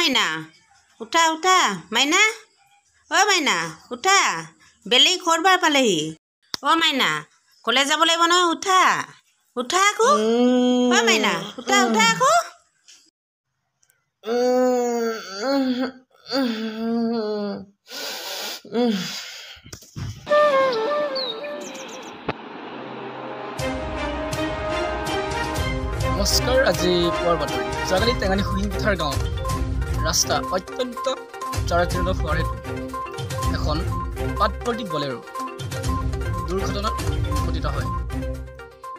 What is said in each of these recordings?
মাইনা উঠা উঠা মাইনা মাইনা উঠা বেলি খৰবাৰ পালেহি মাইনা কলেজ যাব লাগিব নহয় উঠা উঠা আকৌ মাইনা উঠা উঠা আকৌ নমস্কাৰ আজি পুৱাৰ বাতৰি জাগালি টেঙানী সুহিনপথাৰ গাঁৱত ৰাস্তা অত্যন্ত জৰাজীৰ্ণ হোৱাৰ হেতু এখন পাটপল্টি বলেৰো দুৰ্ঘটনাত ঘটিত হয়।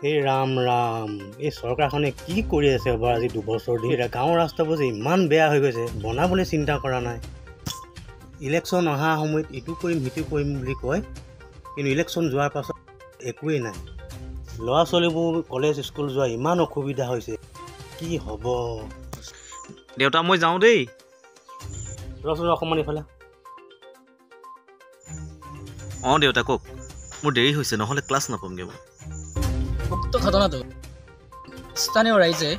এই ৰাম ৰাম এই চৰকাৰখনে কি কৰি আছে এবাৰ আজি 2 বছৰ ধৰি গাঁৱৰ ৰাস্তাবোৰ যে ইমান বেয়া হৈ গৈছে বনাবলৈ চিন্তা কৰা নাই। ইলেকশ্যন অহা সময়ত ইটো কৰিম সিটো কৰিম বুলি কয় কিন্তু ইলেকশ্যন যোৱাৰ পাছত একোৱেই নাই। ল'ৰা ছোৱালীবোৰ কলেজ স্কুল যোৱা ইমান অসুবিধা হৈছে কি হ'ব। দেউতা মই যাওঁ দেই। ৰচোন অকণমান ইফালে। দেউতা কওক মোৰ দেৰি হৈছে নহ'লে ক্লাছ নাপামগৈ মই। উক্ত ঘটনাটো স্থানীয় ৰাইজে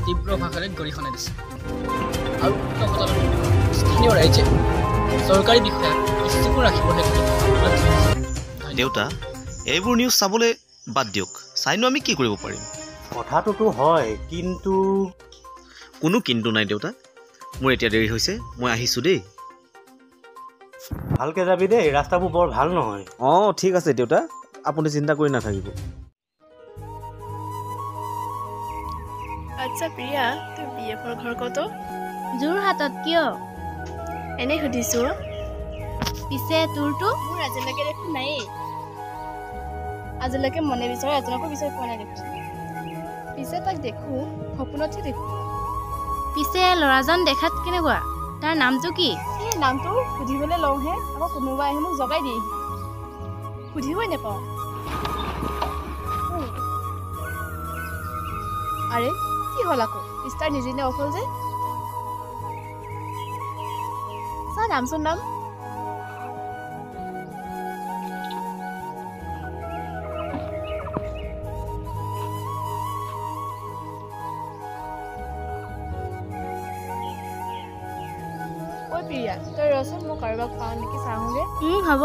তীব্ৰ ভাষাৰে গৰিহণা দিছে আৰু উক্ত ঘটনাটো স্থানীয় ৰাইজে চৰকাৰী বিষয়াক দৃষ্টিকোণ ৰাখিব হেতু দেউতা এইবোৰ নিউজ চাবলৈ বাদ দিয়ক চাইনো আমি কি কৰিব পাৰিম। কথাটোতো হয় কিন্তু কোনো কিন্তু নাই দেউতা মোৰ এতিয়া দেৰি হৈছে মই আহিছোঁ দেই। ভালকৈ যাবি দেই ৰাস্তাবোৰ বৰ ভাল নহয়। ঠিক আছে দেউতা আপুনি চিন্তা কৰি নাথাকিব। আচ্ছা প্ৰিয়া তোৰ BF-ৰ ঘৰ ক'ত? যোৰহাটত। কিয়? এনেই সুধিছো। পিছে তোৰটো? মোৰ আজিলৈকে দেখোন নায়েই। আজিলৈকে মনে বিচৰা এজনকো বিচাৰি পোৱা নাই দেখোন। পিছে তাক দেখো সপোনতহে দেখো। পিছে ল'ৰাজন দেখাত কেনেকুৱা? তাৰ নামটো কি? এই নামটো সুধিবলৈ লওঁহে আকৌ কোনোবাই আহি মোক জগাই দিয়ে। সুধিবই নাপাওঁ। আৰে কি হ'ল আকৌ ইষ্টাৰ নিজে অকল যে চা নামচোন নাম। ঐ প্ৰিয়া তই ৰচোন মই কাৰোবাক পাওঁ নেকি চাওঁগে। হ'ব।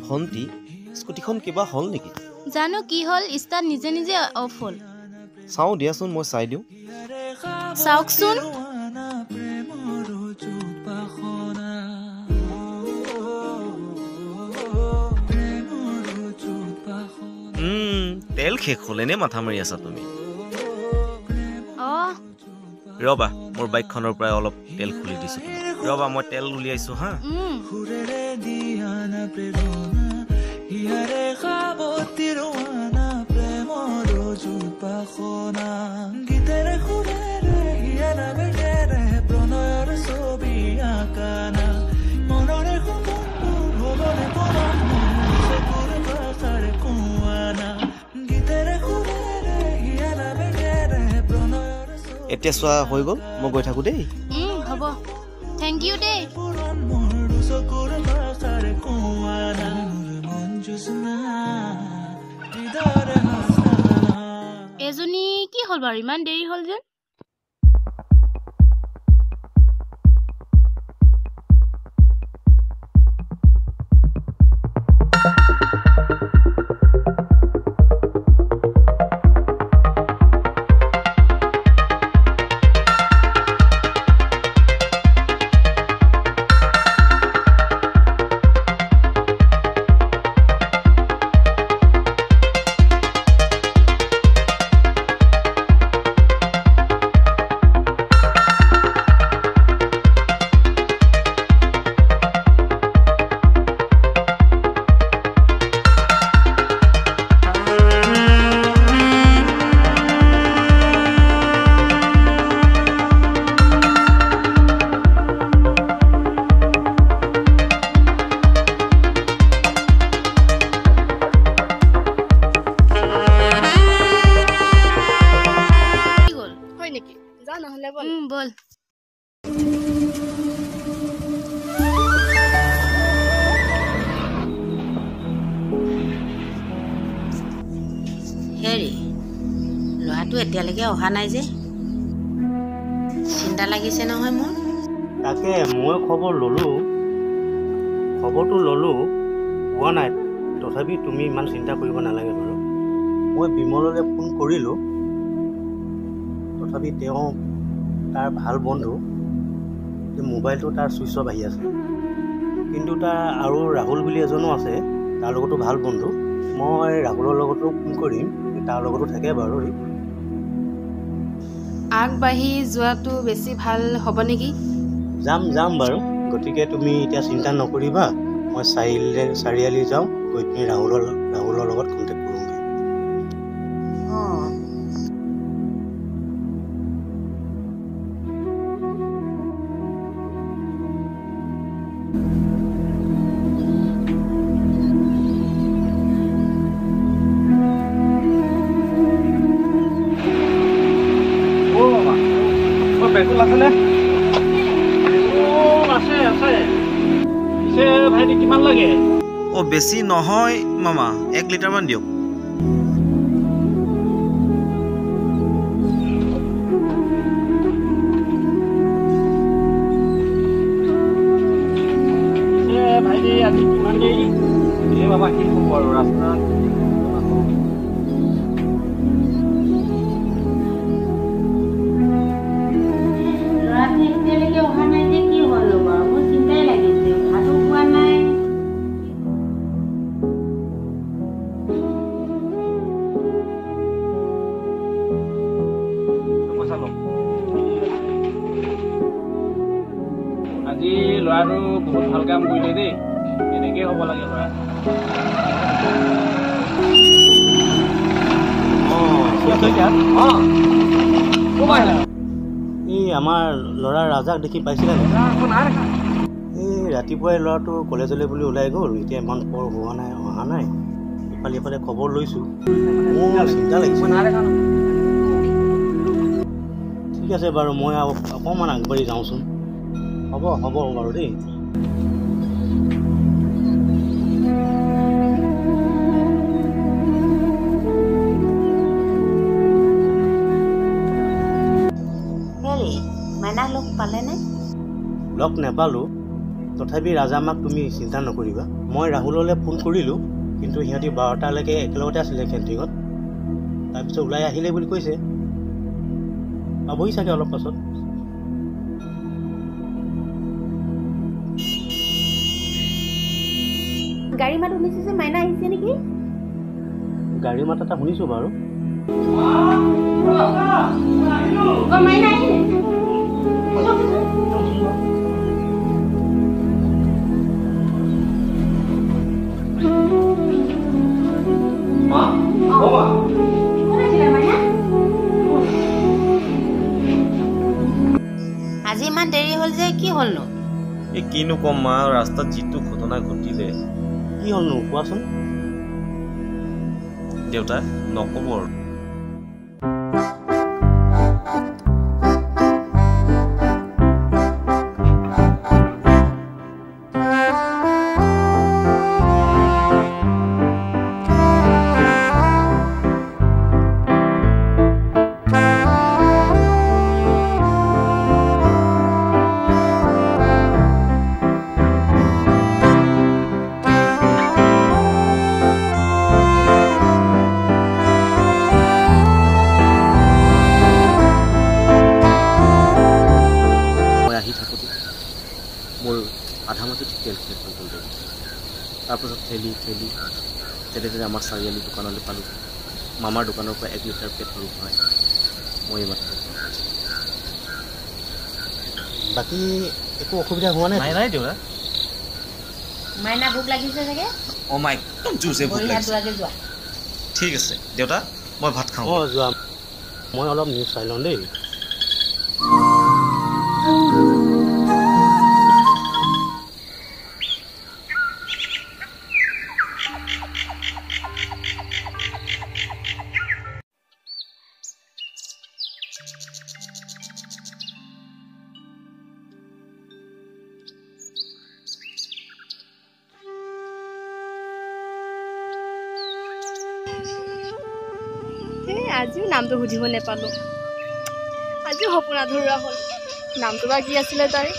ভণ্টি স্কুটিখন কিবা হ'ল নেকি? জানো কি হ'ল ষ্টাৰ্ট নিজে নিজে অফ হ'ল। চাওঁ দিয়াচোন মই চাই দিওঁ। চাওকচোন। তেল শেষ হ'ল এনে মাথা মাৰি আছা তুমি। ৰবা মোৰ বাইকখনৰ পৰাই অলপ তেল খুলি দিছোঁ। ৰবা মই তেল উলিয়াইছোঁ হা। এতিয়া চোৱা হৈ গ'ল মই গৈ থাকোঁ দেই। হ'ব থেংক ইউ দেই। এজনী কি হ'ল বাৰু ইমান দেৰি হ'ল যেন? ব'লা নহ'লে ব'ল ব'ল হেৰি ল'ৰাটো এতিয়ালৈকে অহা নাই যে চিন্তা লাগিছে নহয় মোৰ তাকে মই খবৰটো ল'লোঁ পোৱা নাই তথাপি তুমি ইমান চিন্তা কৰিব নালাগে বাৰু মই বিমললৈ ফোন কৰিলোঁ তথাপি তেওঁ তাৰ ভাল বন্ধু মোবাইলটো তাৰ ছুইচ অফ আহি আছে কিন্তু তাৰ আৰু ৰাহুল বুলি এজনো আছে তাৰ লগতো ভাল বন্ধু মই ৰাহুলৰ লগতো ফোন কৰিম তাৰ লগতো থাকে বাৰু আগবাঢ়ি যোৱাটো বেছি ভাল হ'ব নেকি যাম বাৰু গতিকে তুমি এতিয়া চিন্তা নকৰিবা মই চাৰিআলি যাওঁ গৈ পিনি ৰাহুলৰ লগত কণ্টেক্ট কৰোঁগৈ পেট্ৰল আছেনে আছে পিছে ভাইটি কিমান লাগে বেছি নহয় মামা 1 লিটাৰমান দিয়ক ভাইটি আজি কিমান দেৰি এই বাবা কি ক'ব আৰু ৰাস্তাত এতিয়ালৈকে অহা নাই যে কি হ'ল বাৰু মোৰ চিন্তাই লাগিছে ভাতো খোৱা নাই আজি ল'ৰাটো বহুত ভাল কাম কৰিলে দেই এনেকেই হ'ব লাগে ল'ৰা এই আমাৰ ল'ৰা ৰাজাক দেখি পাইছিলে এই ৰাতিপুৱাই ল'ৰাটো কলেজলৈ বুলি ওলাই গ'ল এতিয়া ইমান পৰ অহা নাই ইফালে খবৰ লৈছোঁ মোৰ চিন্তা লাগিছে ঠিক আছে বাৰু মই অকণমান আগবাঢ়ি যাওঁচোন হ'ব বাৰু দেই মাইনাক লগ পালেনে লগ নাপালোঁ তথাপি ৰাজামাক তুমি চিন্তা নকৰিবা মই ৰাহুললৈ ফোন কৰিলোঁ কিন্তু সিহঁতি 12টালৈকে একেলগতে আছিলে কেণ্টিঙত তাৰপিছত ওলাই আহিলে বুলি কৈছে পাবহি চাগে অলপ পাছত গাড়ী মাত শুনিছে যে মাইনা আহিছে নেকি গাড়ী মাত এটা শুনিছোঁ বাৰু মাইনা আহিলে আজি ইমান দেৰি হ'ল যে কি হ'লনো এই কিনো কম মা ৰাস্তাত যিটো ঘটনা ঘটিলে কি হ'লনো কোৱাচোন দেউতা নক'ব আৰু মোৰ আধা মাটিত তেল শেষ হৈ গ'ল তাৰপাছত ঠেলি আমাৰ চাৰিআলি দোকানলৈ পালোঁ মামাৰ দোকানৰ পৰা 1 লিটাৰ পেট্ৰল ভৰাই মই এইমাত্ৰ বাকী একো অসুবিধা হোৱা নাই নাই দেউতা মাইনা ভোক লাগিছে চাগে মাই একদম জোৰছে ভোক লাগিছে যোৱা ঠিক আছে দেউতা মই ভাত খাওঁ যোৱা মই অলপ নিউজ চাই লওঁ দেই আজিও নামটো সুধিব নেপালোঁ আজিও সপোন আধৰুৱা হ'ল নামটো বা কি আছিলে তাই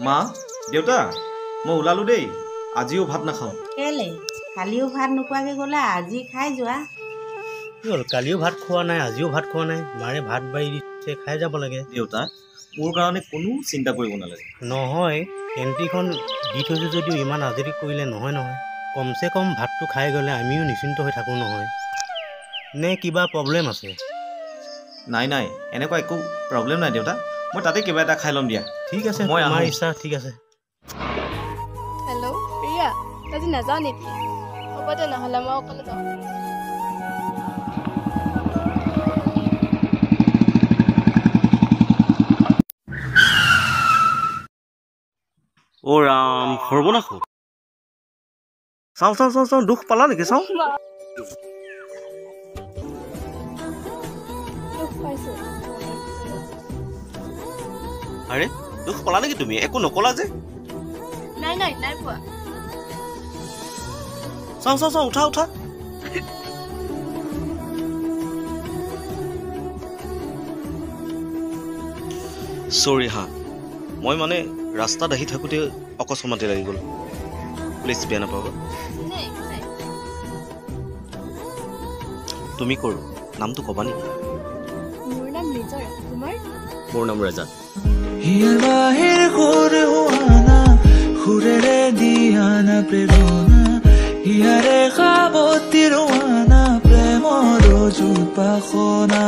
মা দেউতা মই ওলালো দেই আজিও ভাত নাখাওঁ কেলে কালিও ভাত নোখোৱাকৈ গ'লা আজি খাই যোৱা কি হ'ল কালিও ভাত খোৱা নাই আজিও ভাত খোৱা নাই মাৰে ভাত বাঢ়ি দিছে খাই যাব লাগে দেউতা মোৰ কাৰণে কোনো চিন্তা কৰিব নালাগে নহয় এণ্ট্ৰিখন দি থৈছোঁ যদিও ইমান আজৰি কৰিলে নহয় কমচে কম ভাতটো খাই গ'লে আমিও নিশ্চিন্ত হৈ থাকোঁ নহয় নে কিবা প্ৰব্লেম আছে নাই এনেকুৱা একো প্ৰব্লেম নাই দেউতা মই তাতে কিবা এটা খাই ল'ম দিয়া ঠিক আছে মই তোমাৰ আহোঁ। ইচ্ছা ঠিক আছে হেল্ল' প্ৰিয়া আজি নাযাওঁ নেকি হ'ব দে নহ'লে মই অকলে যাওঁ অ' ৰাম সৰ্বনাশ চাওঁ দুখ পালা নেকি চাওঁ দুখ পাইছোঁ আৰে দুখ পালা নেকি তুমি একো নকলা যে নাই পোৱা চাওঁ উঠা চৰি হা মই মানে ৰাস্তাত আহি থাকোঁতে অকস্মাতে লাগি গ'ল প্লিজ বেয়া নাপাবা তুমি কৰোঁ নামটো ক'বা নেকি মোৰ নাম নিজৰা তোমাৰ মোৰ নাম ৰাজা হিয়াৰ বাহিৰ সুৰে হোৱানা সুৰেৰে দিয়ানা প্ৰেৰণা হিয়াৰে সাৱতী ৰোৱানা প্ৰেমৰ জোপাসনা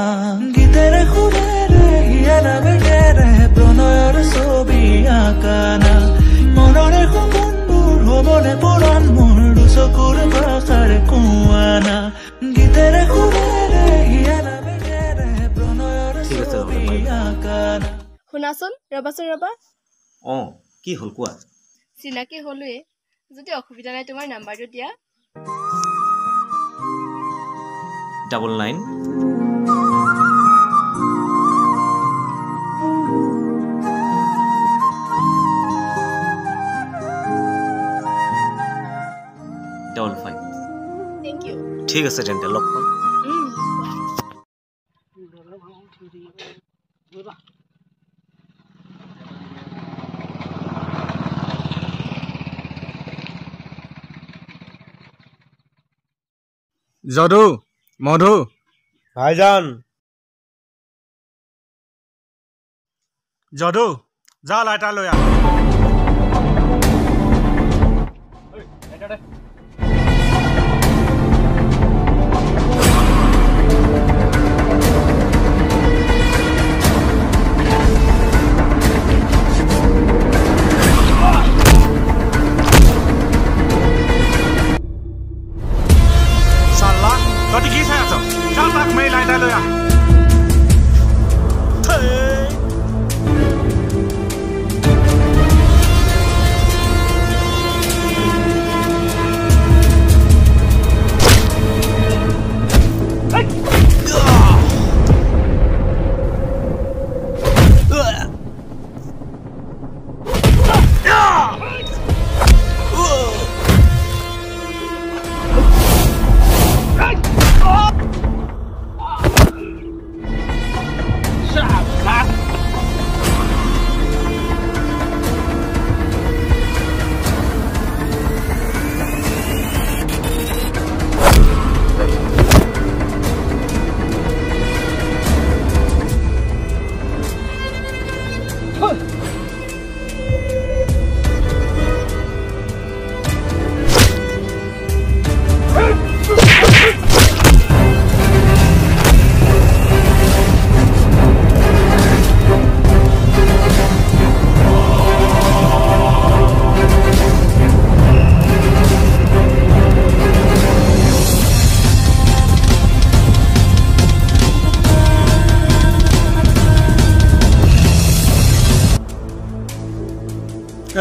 গীতেৰে সুৰেৰে হিয়া নামেৰে প্ৰণয়ৰ ছবি আঁকানা মনৰে সপোনবোৰ হ'বনে পৰাণ মোৰ দুচকুৰ ভাষাৰে কোৱানা গীতেৰে সুৰেৰে হিয়া নামেৰে প্ৰণয়ৰ ছবি আঁকানা শুনাচোন ৰবা অঁ কি হ'ল কোৱা চিনাকি হ'লোৱে যদি অসুবিধা নাই তোমাৰ নাম্বাৰটো দিয়া 9955 থেংক ইউ ঠিক আছে তেন্তে লগ পাম যদু মধু ভাইজান যদু যা লাইটাৰ লৈ আহ তই কি চাই আছ যা তাক মাৰি লাইটাৰ লৈ আহ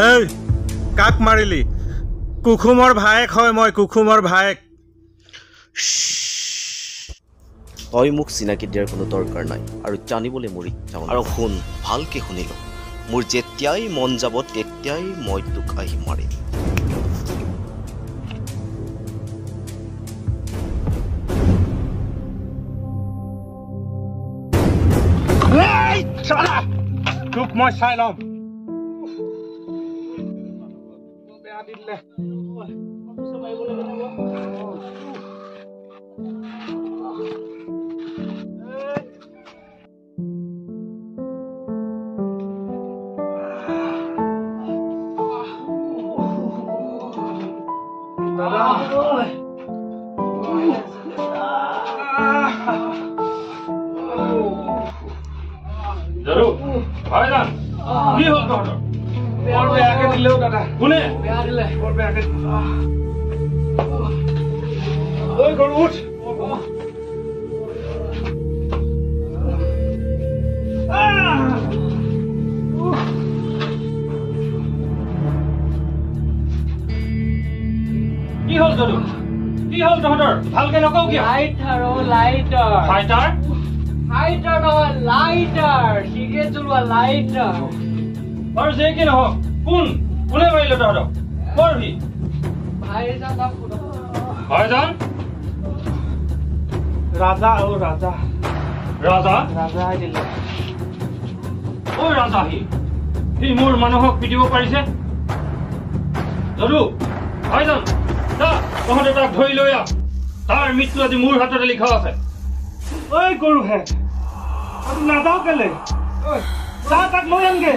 এই কাক মাৰিলি কুকুমৰ ভায়েক হয় মই কুকুমৰ ভায়েক তই মোক চিনাকি দিয়াৰ কোনো দৰকাৰ নাই আৰু জানিবলৈ মোৰ ইচ্ছা আৰু শুন ভালকে শুনিলো মোৰ যেতিয়াই মন যাব তেতিয়াই মই তোক আহি মাৰিম তোক মই চাই ল'ম বেয়া দিলে ভালকে নকওঁ কিয় লাইটাৰ সিগেট জ্বলোৱা লাইটাৰ আৰু যে কি নহওক কোনে মাৰিলে তহঁতক কৰবি ভাইজান ৰাজা দিলে ঐ ৰাজা সি মোৰ মানুহক পিটিব পাৰিছে যদু ভাইজান তহঁতে তাক ধৰি লৈ আহ তাৰ মৃত্যু আজি মোৰ হাততে লিখা আছে ঐ গৰুহে নাযাওঁ কেলে তাক লৈ আনগে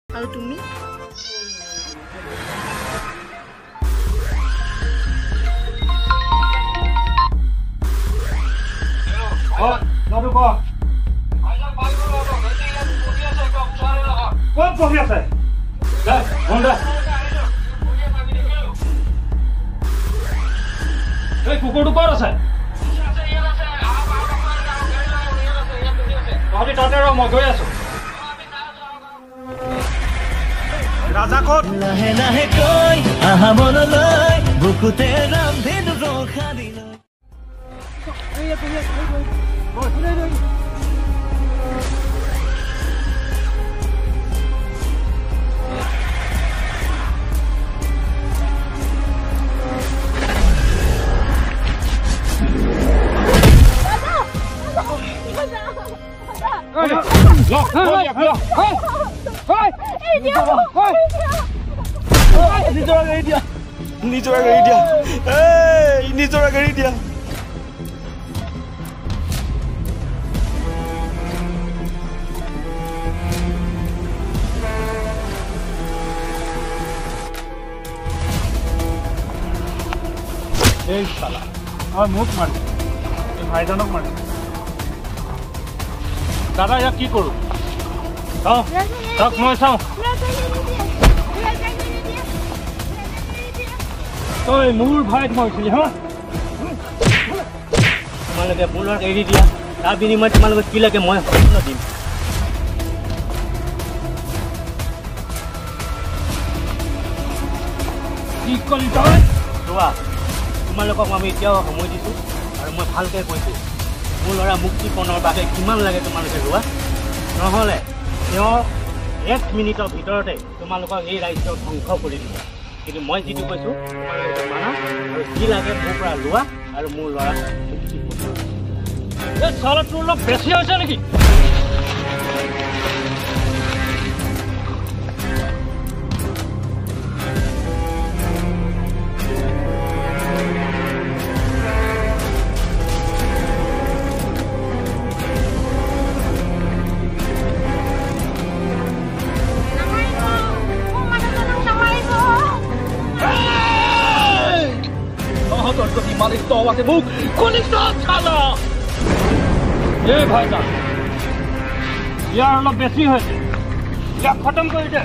আৰু তুমি ক'ত বহি আছে এই কুকুৰটো ক'ত আছে তহঁতি তাতে ৰ মই গৈ আছো ৰাজা ক'ত লাহে লাহে কৈ আহা মনলৈ বুকুতে ৰামধেনু ৰখা দিলে নিজৰা গাড়ী দিয়া এই শালা আৰ মোক মাৰি ভাইজানক মাৰি দাদা ইয়াক কি কৰো তাক মই চাওঁ তই মোৰ ভাইক মাৰিছিলি হা তোমালোকে পুনৰ এৰি দিয়া তাৰ বিনিময়ত তোমালোকে কি লাগে মই সম্পূৰ্ণ দিম কি কলি তই চোৱা তোমালোকক আমি এতিয়াও সময় দিছোঁ আৰু মই ভালকৈ কৈছোঁ মোৰ ল'ৰা মুক্তিপণৰ বাবে কিমান লাগে তোমালোকে ৰোৱা নহ'লে তেওঁ 1 মিনিটৰ ভিতৰতে তোমালোকক এই ৰাজ্য ধ্বংস কৰি দিব কিন্তু মই যিটো কৈছোঁ তোমালোকে মানা আৰু কি লাগে মোৰ পৰা লোৱা আৰু মোৰ ল'ৰা এই চালটো অলপ বেছি হৈছে নেকি মালিক তো আমাকে মুখ খুলিস না ছাড়া এ ভাইজান ইয়ার অলপ বেশি হয়েছে ইয়া খতম করে দে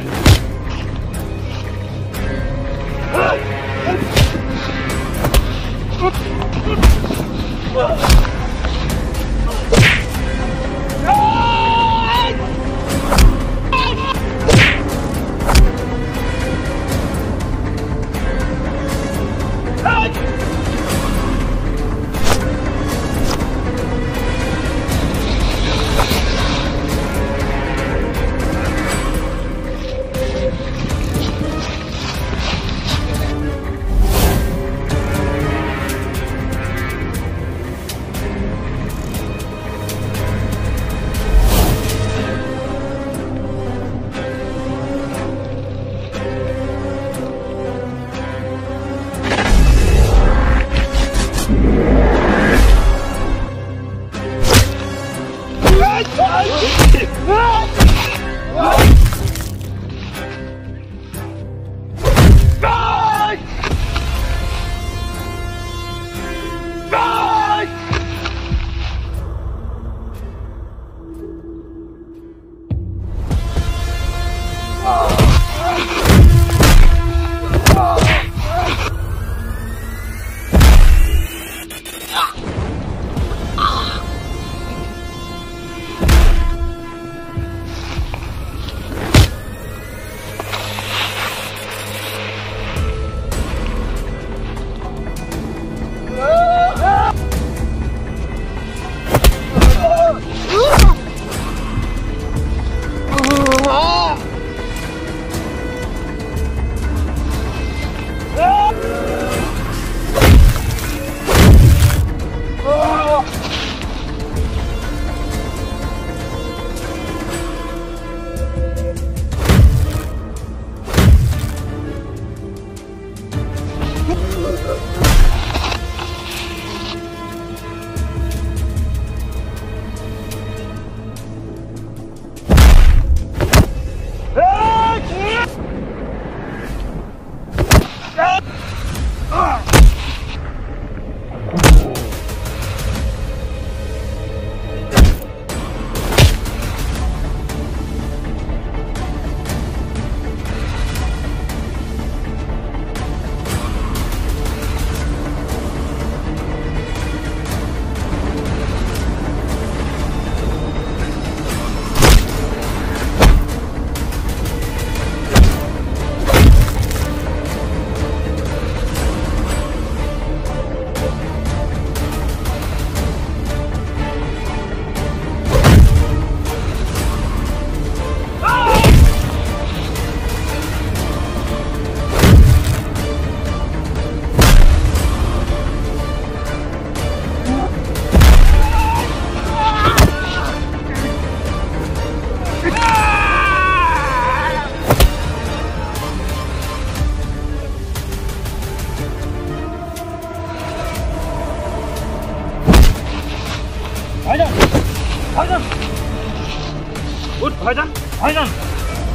ভাইজান ভাইজান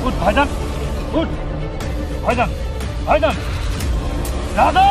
উঠ ভাইজান উঠ ভাইজান ভাইজান দাদা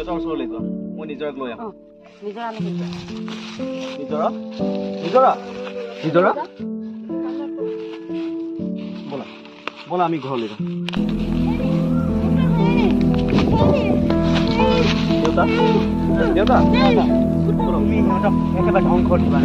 দেউতাৰ ওচৰলৈ যোৱা মই নিজৰাক লৈ আহোঁ নিজৰা ব'লা ব'লা আমি ঘৰলৈ যাওঁ দেউতা দেউতা তুমি সিহঁতক একেবাৰে ধ্বংস দিবা